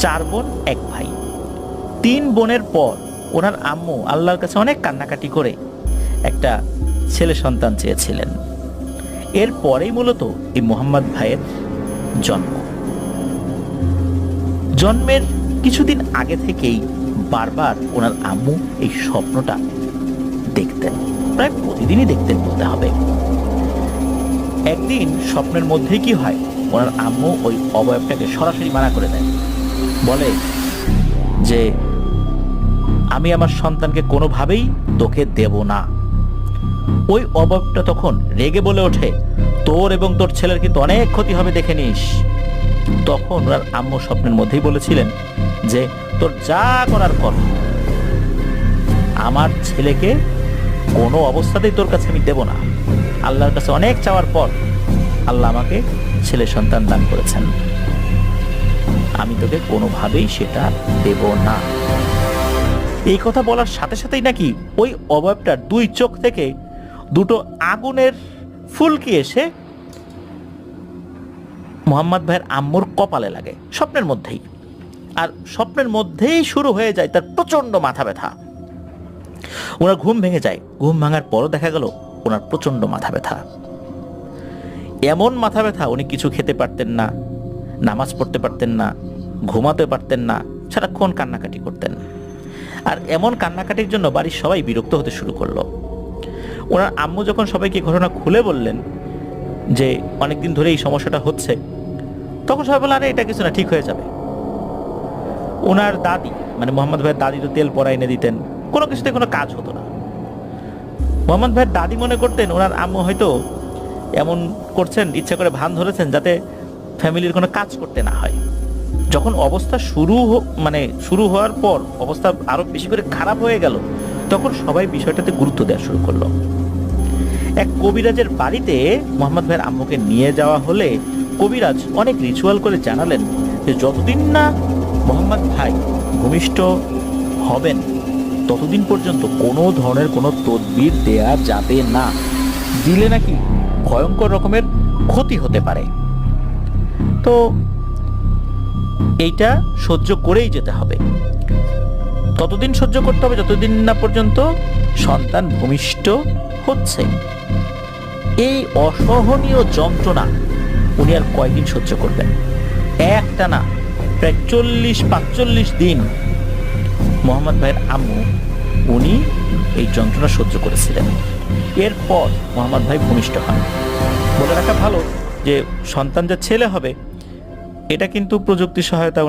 4 বোন 1 ভাই। 3 বোনের পর ওনার আম্মু আল্লাহর কাছে অনেক কান্নাকাটি করে একটা ছেলে সন্তান চেয়েছিলেন। এরপরেই মূলত এই মোহাম্মদ ভাইয়ের জন্ম। জন্মের কিছুদিন আগে থেকেই বারবার ওনার আম্মু এই স্বপ্নটা দেখতেন, প্রায় প্রতিদিনই দেখতেন বলতে হবে। একদিন স্বপ্নের মধ্যেই কি হয়, ওনার আম্মু ওই অবয়বটাকে সরাসরি মানা করে দেয়, বলে যে আমি আমার সন্তানকে কোনোভাবেই তোকে দেব না। ওই অবয়বটা তখন রেগে বলে ওঠে, তোর এবং তোর ছেলের কিন্তু অনেক ক্ষতি হবে, দেখে নিস। তখন ওনার আম্মু স্বপ্নের মধ্যেই বলেছিলেন যে তোর যা করার কর, আমার ছেলেকে কোনো অবস্থাতেই তোর কাছে আমি দেব না। আল্লাহর কাছে অনেক চাওয়ার পর আল্লাহ আমাকে ছেলে সন্তান দান করেছেন, আমি তোকে কোনোভাবেই সেটা দেব না। এই কথা বলার সাথে সাথেই নাকি ওই অবয়বটার 2 চোখ থেকে 2টো আগুনের ফুলকি এসে মোহাম্মদ ভাইয়ের আম্মুর কপালে লাগে স্বপ্নের মধ্যেই। আর স্বপ্নের মধ্যেই শুরু হয়ে যায় তার প্রচন্ড মাথা ব্যথা। ওনার ঘুম ভেঙে যায়, ঘুম ভাঙার পরও দেখা গেল ওনার প্রচন্ড মাথা ব্যথা। এমন মাথা ব্যথা, উনি কিছু খেতে পারতেন না, নামাজ পড়তে পারতেন না, ঘুমাতে পারতেন না, সারাক্ষণ কান্নাকাটি করতেন। আর এমন কান্নাকাটির জন্য বাড়ির সবাই বিরক্ত হতে শুরু করলো। ওনার আম্মু যখন সবাইকে ঘটনা খুলে বললেন যে অনেকদিন ধরে এই সমস্যাটা হচ্ছে, তখন সবাই বললেন আরে এটা কিছু না, ঠিক হয়ে যাবে। ওনার দাদি মানে মোহাম্মদ ভাইয়ের দাদি তো তেল পরা এনে দিতেন, কোনো কিছুতে কোনো কাজ হতো না। মোহাম্মদ ভাইয়ের দাদি মনে করতেন ওনার আম্মু হয়তো এমন করছেন, ইচ্ছা করে ভান ধরেছেন যাতে ফ্যামিলির কোনো কাজ করতে না হয়। যখন অবস্থা শুরু হওয়ার পর অবস্থা আরো বেশি করে খারাপ হয়ে গেল, তখন সবাই বিষয়টাতে গুরুত্ব দেওয়া শুরু করলো। এক কবিরাজের বাড়িতে মোহাম্মদ ভাইয়ের আম্মুকে নিয়ে যাওয়া হলে কবিরাজ অনেক রিচুয়াল করে জানালেন যে যতদিন না মোহাম্মদ ভাই ভূমিষ্ঠ হবেন ততদিন পর্যন্ত কোনো ধরনের কোনো তদবির দেয়া যাবে না, দিলে নাকি ভয়ঙ্কর রকমের ক্ষতি হতে পারে। তো এইটা সহ্য করেই যেতে হবে, ততদিন সহ্য করতে হবে যতদিন না পর্যন্ত সন্তান ভূমিষ্ঠ হচ্ছে। এই অসহনীয় যন্ত্রণা উনি আর কয়দিন সহ্য করবেন? একটা না, প্রায় 40-45 দিন মোহাম্মদ ভাইয়ের আম্মু উনি এই যন্ত্রণা সহ্য করেছিলেন। এরপর মোহাম্মদ ভাই ভূমিষ্ঠ হন। বলে রাখা ভালো যে সন্তান যে ছেলে হবে এটা কিন্তু প্রযুক্তির সহায়তা